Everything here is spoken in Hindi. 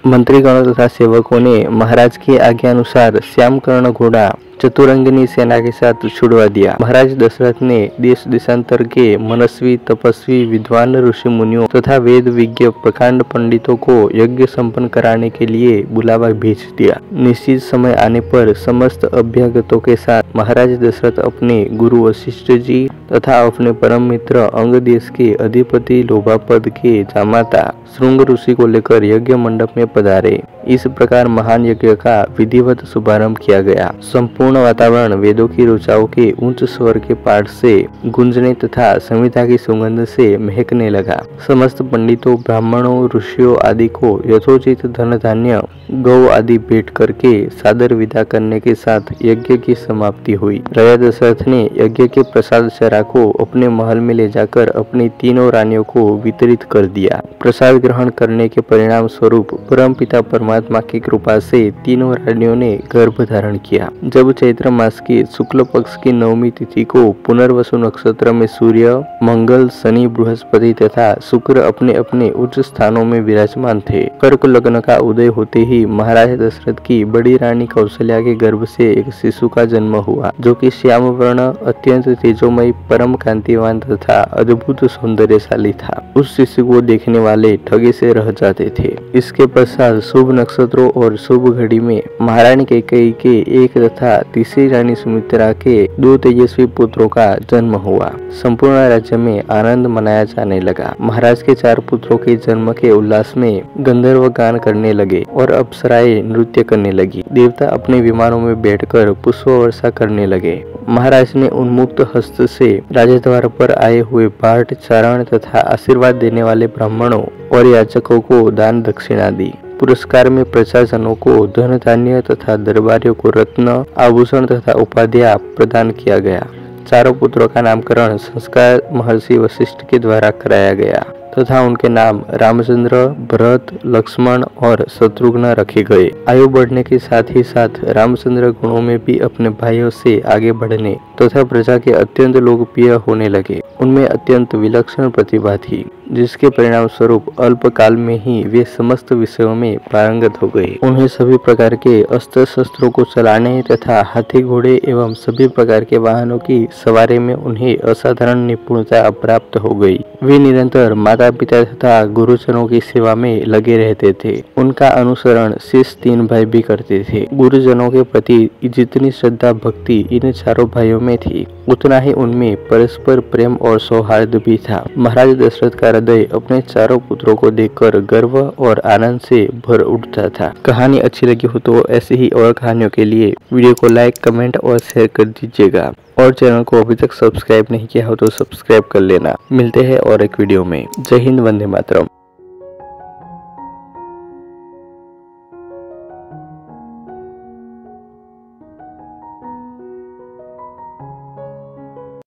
मंत्रीगणों तथा सेवकों ने महाराज की आज्ञा अनुसार श्यामकर्ण घोड़ा चतुरंगिनी सेना के साथ छुड़वा दिया। महाराज दशरथ ने देश देशांतर के मनस्वी, तपस्वी, विद्वान ऋषि मुनियों तथा वेद विज्ञ प्रकांड पंडितों को यज्ञ संपन्न कराने के लिए बुलावा भेज दिया। निश्चित समय आने पर समस्त अभ्यागतों के साथ महाराज दशरथ अपने गुरु वशिष्ठ जी तथा अपने परम मित्र अंग देश के अधिपति लोभापद के जामाता श्रृंग ऋषि को लेकर यज्ञ मंडप में पधारे। इस प्रकार महान यज्ञ का विधिवत शुभारंभ किया गया। संपूर्ण वातावरण वेदों की ऋचाओं के उच्च स्वर के पाठ से गूंजने तथा संहिता की सुगंध से महकने लगा। समस्त पंडितों, ब्राह्मणों, ऋषियों आदि को यथोचित धन धान्य, गौ आदि भेंट करके सादर विदा करने के साथ यज्ञ की समाप्ति हुई। राजा दशरथ ने यज्ञ के प्रसाद चरा को अपने महल में ले जाकर अपनी तीनों रानियों को वितरित कर दिया। प्रसाद ग्रहण करने के परिणाम स्वरूप परमपिता परमात्मा की कृपा से तीनों रानियों ने गर्भ धारण किया। जब चैत्र मास की शुक्ल पक्ष की नवमी तिथि को पुनर्वसु नक्षत्र में सूर्य, मंगल, शनि, बृहस्पति तथा शुक्र अपने अपने उच्च स्थानों में विराजमान थे, कर्क लग्न का उदय होते ही महाराज दशरथ की बड़ी रानी कौशल्या के गर्भ से एक शिशु का जन्म हुआ, जो कि श्याम वर्ण, अत्यंत तेजोमय, परम कांतिवान तथा अद्भुत सौंदर्यशाली था। उस शिशु को देखने वाले ठगे से रह जाते थे। इसके पश्चात शुभ नक्षत्रों और शुभ घड़ी में महारानी कैकेयी के एक तथा तीसरी रानी सुमित्रा के 2 तेजस्वी पुत्रों का जन्म हुआ। संपूर्ण राज्य में आनंद मनाया जाने लगा। महाराज के 4 पुत्रों के जन्म के उल्लास में गंधर्व गान करने लगे और अप्सराएं नृत्य करने लगी। देवता अपने विमानों में बैठकर पुष्प वर्षा करने लगे। महाराज ने उन्मुक्त हस्त से राजद्वार पर आए हुए पाठ, चारण तथा आशीर्वाद देने वाले ब्राह्मणों और याचकों को दान दक्षिणा दी। पुरस्कार में प्रजाजनों को धन धान्य तथा दरबारियों को रत्न, आभूषण तथा उपाधियां प्रदान किया गया। 4 पुत्रों का नामकरण संस्कार महर्षि वशिष्ठ के द्वारा कराया गया तथा उनके नाम रामचंद्र, भरत, लक्ष्मण और शत्रुघ्न रखे गए। आयु बढ़ने के साथ ही साथ रामचंद्र गुणों में भी अपने भाइयों से आगे बढ़ने तथा प्रजा के अत्यंत लोकप्रिय होने लगे। उनमें अत्यंत विलक्षण प्रतिभा थी, जिसके परिणाम स्वरूप अल्प काल में ही वे समस्त विषयों में पारंगत हो गए। उन्हें सभी प्रकार के अस्त्र शस्त्रों को चलाने तथा हाथी, घोड़े एवं सभी प्रकार के वाहनों की सवारी में उन्हें असाधारण निपुणता प्राप्त हो गई। वे निरंतर माता पिता तथा गुरुजनों की सेवा में लगे रहते थे। उनका अनुसरण शेष 3 भाई भी करते थे। गुरुजनों के प्रति जितनी श्रद्धा भक्ति इन 4 भाइयों में थी, उतना ही उनमें परस्पर प्रेम और सौहार्द भी था। महाराज दशरथ का हृदय अपने 4 पुत्रों को देखकर गर्व और आनंद से भर उठता था। कहानी अच्छी लगी हो तो ऐसी ही और कहानियों के लिए वीडियो को लाइक, कमेंट और शेयर कर दीजिएगा और चैनल को अभी तक सब्सक्राइब नहीं किया हो तो सब्सक्राइब कर लेना। मिलते हैं और एक वीडियो में। जय हिंद, वंदे मातरम।